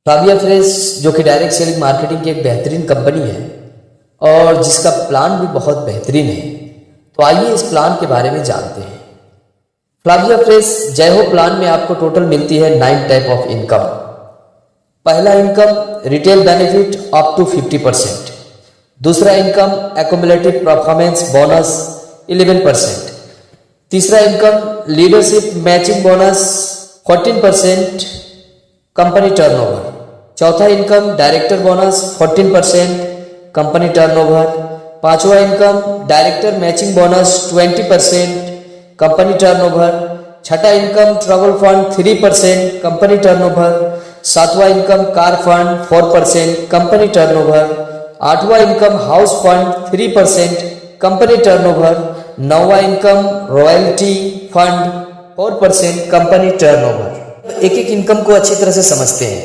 Flavia fresh जो कि direct selling marketing की एक बेहतरीन कंपनी है और जिसका प्लान भी बहुत बेहतरीन है। तो आइए इस प्लान के बारे में जानते हैं। फ्लाविया फ्रेश जय हो प्लान में आपको टोटल मिलती है 9 टाइप ऑफ इनकम। पहला income retail benefit up to 50%। दूसरा इनकम एक्यूमुलेटिव परफॉर्मेंस बोनस 11%। तीसरा income leadership matching bonus 14% company turnover. चौथा income director bonus 14% company turnover. पांचवा income director matching bonus 20% company turnover. छठा income travel fund 3% company turnover. सातवां income car fund 4% company turnover. आठवां income house fund 3% company turnover. नौवां income royalty fund 4% company turnover. एक एक income को अच्छी तरह से समझते हैं।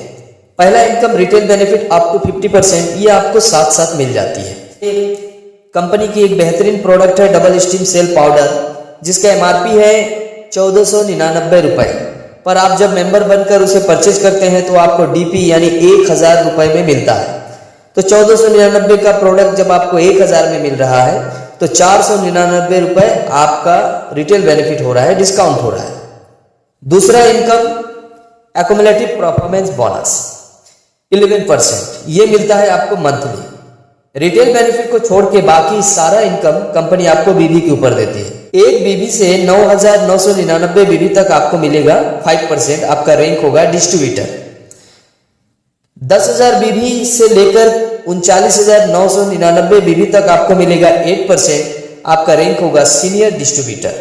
पहला income retail benefit up to 50%, ये आपको साथ साथ मिल जाती है। कंपनी की एक बेहतरीन प्रोडक्ट है डबल स्टीम सेल पाउडर, जिसका एमआरपी है 1499 रुपए, पर आप जब मेंबर बनकर उसे परचेज करते हैं तो आपको डीपी यानी 1000 रुपए में मिलता है। तो 1499 का प्रोडक्ट जब आपको 1000 में मिल रहा है तो 499 रुपए आपका रिटेल बेनिफिट हो रहा है, डिस्काउंट हो रहा है। दूसरा इनकम एक्यूमुलेटिव परफॉर्मेंस बोनस 11%, ये मिलता है आपको मंथली। रिटेल बेनिफिट को छोड़ के बाकी सारा इनकम कंपनी आपको बीबी के ऊपर देती है। एक बीबी से 9999 बीबी तक आपको मिलेगा 5%, आपका रैंक होगा डिस्ट्रीब्यूटर। 10,000 बीबी से लेकर 39,999 बीबी तक आपको मिलेगा 8%, आपका रैंक होगा सीनियर डिस्ट्रीब्यूटर।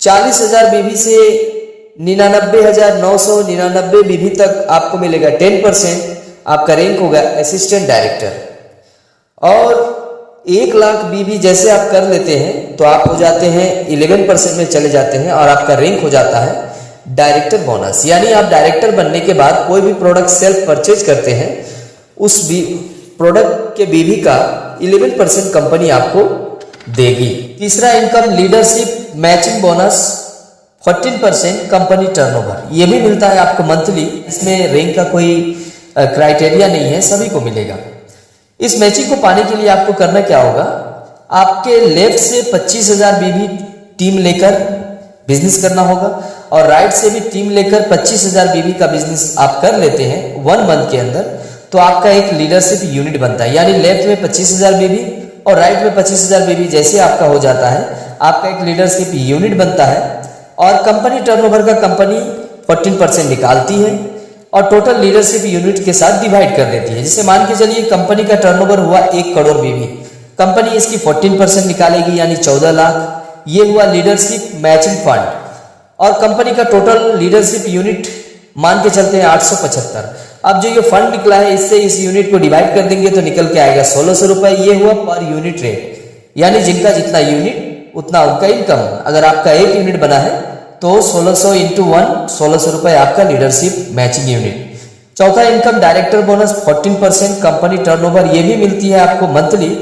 40,000 बीबी से 99,999 बीबी तक आपको मिलेगा 10%, आपका रैंक होगा असिस्टेंट डायरेक्टर। और 1 लाख बीबी जैसे आप कर लेते हैं तो आप हो जाते हैं 11% में चले जाते हैं और आपका रैंक हो जाता है डायरेक्टर बोनस। यानी आप डायरेक्टर बनने के बाद कोई भी प्रोडक्ट सेल्फ परचेज करते हैं, उस प्रोडक्ट के बीबी का 11% कंपनी आपको देगी। तीसरा income leadership matching bonus 14% company turnover, ये भी मिलता है आपको मंथली। इसमें रैंक का कोई क्राइटेरिया नहीं है, सभी को मिलेगा। इस मैचिंग को पाने के लिए आपको करना क्या होगा, आपके लेफ्ट से 25,000 बीबी टीम लेकर बिजनेस करना होगा और राइट से भी टीम लेकर 25,000 बीबी का बिजनेस आप कर लेते हैं 1 मंथ के अंदर, तो आपका एक लीडरशिप यूनिट बनता है। यानी लेफ्ट में 25,000 बीबी और राइट में 25,000 बीबी जैसे आपका हो जाता है, आपका एक लीडरशिप यूनिट बनता है। और कंपनी टर्नओवर का कंपनी 14% निकालती है और टोटल लीडरशिप यूनिट के साथ डिवाइड कर देती है। जैसे मान के चलिए कंपनी का टर्नओवर हुआ 1 करोड़ बीबी, कंपनी इसकी 14% निकालेगी यानी 14 लाख, ये हुआ लीडरशिप मैचिंग फंड। और कंपनी का टोटल लीडरशिप यूनिट मान के चलते हैं 875। अब जो ये फंड निकला है इससे इस यूनिट को डिवाइड कर देंगे तो निकल के आएगा 1600 रुपए। ये हुआ पर यूनिट रेट, यानी जिनका जितना यूनिट उतना उनका इनकम। अगर आपका 1 यूनिट बना है तो 1600 इंटू 1 1600 रुपए आपका लीडरशिप मैचिंग यूनिट। चौथा income director bonus 14% company turnover, ये भी मिलती है आपको मंथली।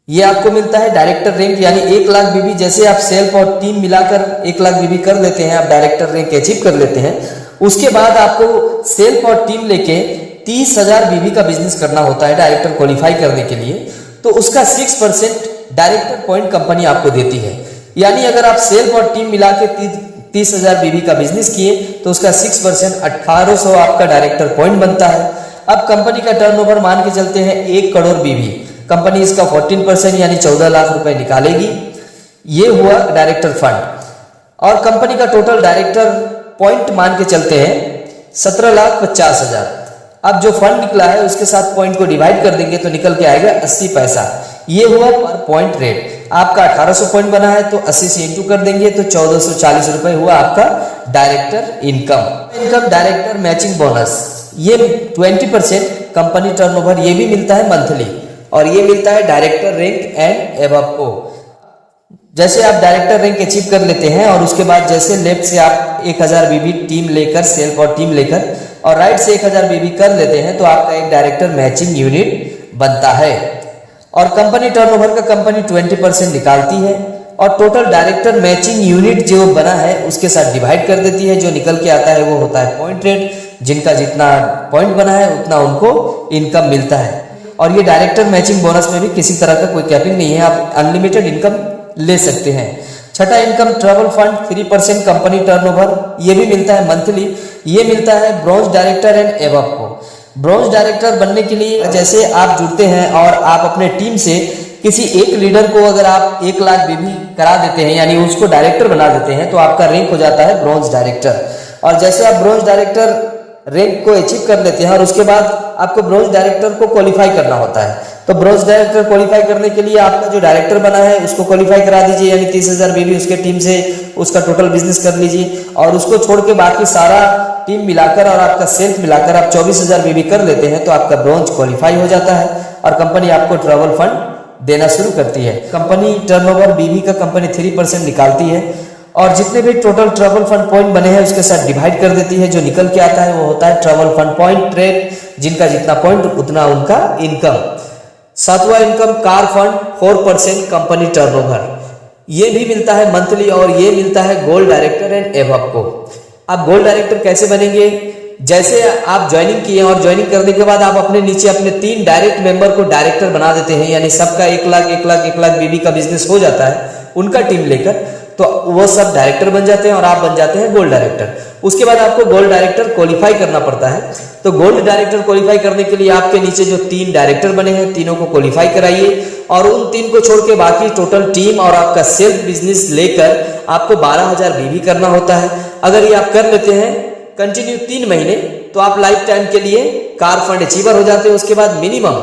ये आपको मिलता है डायरेक्टर रैंक, यानी 1 लाख बीबी जैसे आप सेल्फ और टीम मिलाकर 1 लाख बीबी कर लेते हैं, आप डायरेक्टर रैंक अचीव कर लेते हैं। उसके बाद आपको सेल्फ और टीम लेके 30,000 बीबी का बिजनेस करना होता है डायरेक्टर क्वालिफाई करने के लिए, तो उसका 6% डायरेक्टर पॉइंट कंपनी आपको देती है। यानी अगर आप सेल्फ और टीम मिला के 30,000 बीबी का बिजनेस किए तो उसका 6% 1800 आपका डायरेक्टर पॉइंट बनता है। अब कंपनी का टर्नओवर मान के चलते हैं 1 करोड़ बीबी, कंपनी इसका 14% यानी 14 लाख रुपए निकालेगी। ये हुआ डायरेक्टर फंड। और कंपनी का टोटल डायरेक्टर पॉइंट मान के चलते हैं 17,50,000। अब जो फंड निकला है उसके साथ पॉइंट को डिवाइड कर देंगे तो निकल के आएगा 80 पैसा। ये हुआ पर पॉइंट रेट। आपका 1800 पॉइंट बना है तो 80 से इंटू कर देंगे तो 1440 रुपए हुआ आपका director income. Director matching bonus ये 20% कंपनी टर्नओवर, ये भी मिलता है मंथली और ये मिलता है डायरेक्टर रैंक एंड एबव को। जैसे आप डायरेक्टर रैंक अचीव कर लेते हैं और उसके बाद जैसे लेफ्ट से आप 1000 बीबी टीम लेकर सेल्फ और टीम लेकर और राइट से 1000 बीबी कर लेते हैं तो आपका एक डायरेक्टर मैचिंग यूनिट बनता है। और कंपनी टर्नओवर का कंपनी 20% निकालती है और टोटल डायरेक्टर मैचिंग यूनिट जो बना है उसके साथ डिवाइड कर देती है। जो निकल के आता है वो होता है पॉइंट रेट, जिनका जितना पॉइंट बना है उतना उनको इनकम मिलता है। और ये डायरेक्टर मैचिंग बोनस में भी किसी तरह का कोई कैपिंग नहीं है, आप अनलिमिटेड इनकम ले सकते हैं। छठा income travel fund 3% company turnover, ये भी मिलता है मंथली। ये मिलता है ब्रॉन्ज डायरेक्टर एंड एबव को। ब्रॉन्ज डायरेक्टर बनने के लिए जैसे आप जुड़ते हैं और आप अपने टीम से किसी एक लीडर को अगर आप 1 लाख बीवी करा देते हैं, यानी उसको डायरेक्टर बना देते हैं, तो आपका रैंक हो जाता है ब्रॉन्ज डायरेक्टर। और जैसे आप ब्रॉन्ज डायरेक्टर रैंक को अचीव कर लेते हैं और उसके बाद आपको ब्रॉन्ज डायरेक्टर को क्वालिफाई करना होता है। तो ब्रॉन्ज डायरेक्टर क्वालिफाई करने के लिए आपका जो डायरेक्टर बना है उसको क्वालिफाई करा दीजिए, यानी 30,000 बीवी उसके टीम से उसका टोटल बिजनेस कर लीजिए। और उसको छोड़ के बाकी सारा टीम मिलाकर और आपका सेल्फ मिलाकर आप 24,000 बीवी कर लेते हैं, तो आपका ब्रॉन्ज क्वालिफाई हो जाता है और कंपनी आपको ट्रैवल फंड देना शुरू करती है। कंपनी टर्नओवर बीवी का कंपनी 3% निकालती है और जितने भी टोटल ट्रैवल फंड पॉइंट बने हैं उसके साथ डिवाइड कर देती है। जो निकल के आता है वो होता है ट्रैवल फंड पॉइंट रेट, जिनका जितना पॉइंट उतना उनका इनकम। सातवां income car fund 4% company turnover, ये भी मिलता है मंथली और ये मिलता है गोल्ड डायरेक्टर एंड एबव को। आप गोल्ड डायरेक्टर कैसे बनेंगे? जैसे आप ज्वाइनिंग किए और ज्वाइनिंग करने के बाद आप अपने नीचे अपने 3 डायरेक्ट मेंबर को डायरेक्टर बना देते हैं, यानी सबका 1 लाख बीवी का बिजनेस हो जाता है उनका टीम लेकर, तो वो सब डायरेक्टर बन जाते हैं और आप बन जाते हैं गोल्ड डायरेक्टर। उसके बाद आपको गोल्ड डायरेक्टर क्वालिफाई करना पड़ता है। तो गोल्ड डायरेक्टर क्वालिफाई करने के लिए आपके नीचे जो 3 डायरेक्टर बने हैं तीनों को क्वालिफाई कराइए और उन 3 को छोड़ के बाकी टोटल टीम और आपका सेल्फ बिजनेस लेकर आपको 12,000 बीवी करना होता है। अगर ये आप कर लेते हैं कंटिन्यू 3 महीने, तो आप लाइफ टाइम के लिए कार फंड अचीवर हो जाते हैं। उसके बाद मिनिमम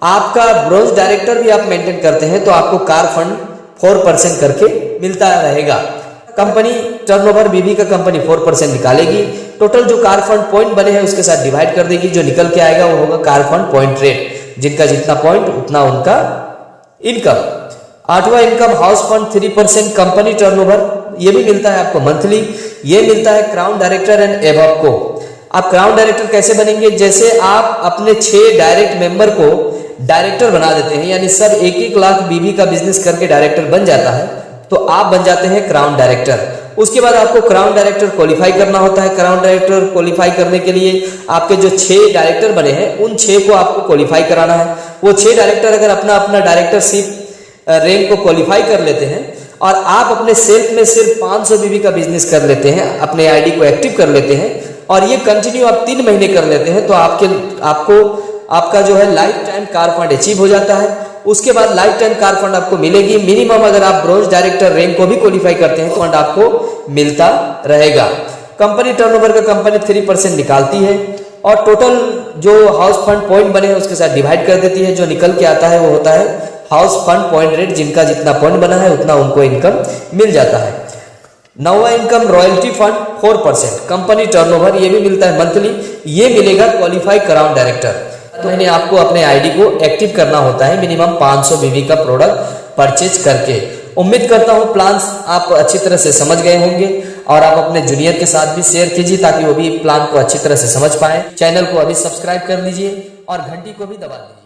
आपका ब्रॉन्ज डायरेक्टर भी आप मेंटेन करते हैं तो आपको कार फंड 4% करके मिलता रहेगा। कंपनी टर्नओवर बीवी का कंपनी 4% निकालेगी, टोटल जो कार फंड पॉइंट बने हैं उसके साथ डिवाइड कर देगी। जो निकल के आएगा वो होगा कार फंड पॉइंट रेट, जिनका जितना पॉइंट उतना उनका इनकम। आठवां income house fund 3% company turnover, ये भी मिलता है आपको मंथली। ये मिलता है क्राउन डायरेक्टर एंड एबव को। आप क्राउन डायरेक्टर कैसे बनेंगे? जैसे आप अपने 6 डायरेक्ट मेंबर को डायरेक्टर बना देते हैं, यानी सब 1-1 लाख बीवी का बिजनेस करके डायरेक्टर बन जाता है, तो आप बन जाते हैं क्राउन डायरेक्टर। उसके बाद आपको क्राउन डायरेक्टर क्वालिफाई करना होता है। क्राउन डायरेक्टर क्वालिफाई करने के लिए आपके जो 6 डायरेक्टर बने हैं उन 6 को आपको क्वालिफाई कराना है। वो 6 डायरेक्टर अगर अपना अपना डायरेक्टरशिप रैंक को क्वालिफाई कर लेते हैं और आप अपने सेल्फ में सिर्फ 500 बीवी का बिजनेस कर लेते हैं, अपने आईडी को एक्टिव कर लेते हैं और ये कंटिन्यू आप 3 महीने कर लेते हैं, तो आपका जो है life time car fund achieve हो जाता है। उसके बाद लाइफ टाइम कार फंड आपको मिलेगी। मिनिमम अगर आप ब्रॉन्ज डायरेक्टर रैंक को भी क्वालिफाई करते हैं तो फंड आपको मिलता रहेगा। कंपनी टर्नओवर का कंपनी 3% निकालती है और टोटल जो हाउस फंड पॉइंट बने हैं उसके साथ डिवाइड कर देती है। जो निकल के आता है वो होता है हाउस फंड पॉइंट रेट, जिनका जितना पॉइंट बना है उतना उनको इनकम मिल जाता है। 9वां income royalty fund 4% company turnover, ये भी मिलता है मंथली। ये मिलेगा क्वालिफाई क्राउन डायरेक्टर। तो इन्हें आपको अपने आईडी को एक्टिव करना होता है मिनिमम 500 बीवी का प्रोडक्ट परचेज करके। उम्मीद करता हूँ प्लान्स आप अच्छी तरह से समझ गए होंगे और आप अपने जूनियर के साथ भी शेयर कीजिए ताकि वो भी प्लान को अच्छी तरह से समझ पाए। चैनल को अभी सब्सक्राइब कर लीजिए और घंटी को भी दबा दीजिए।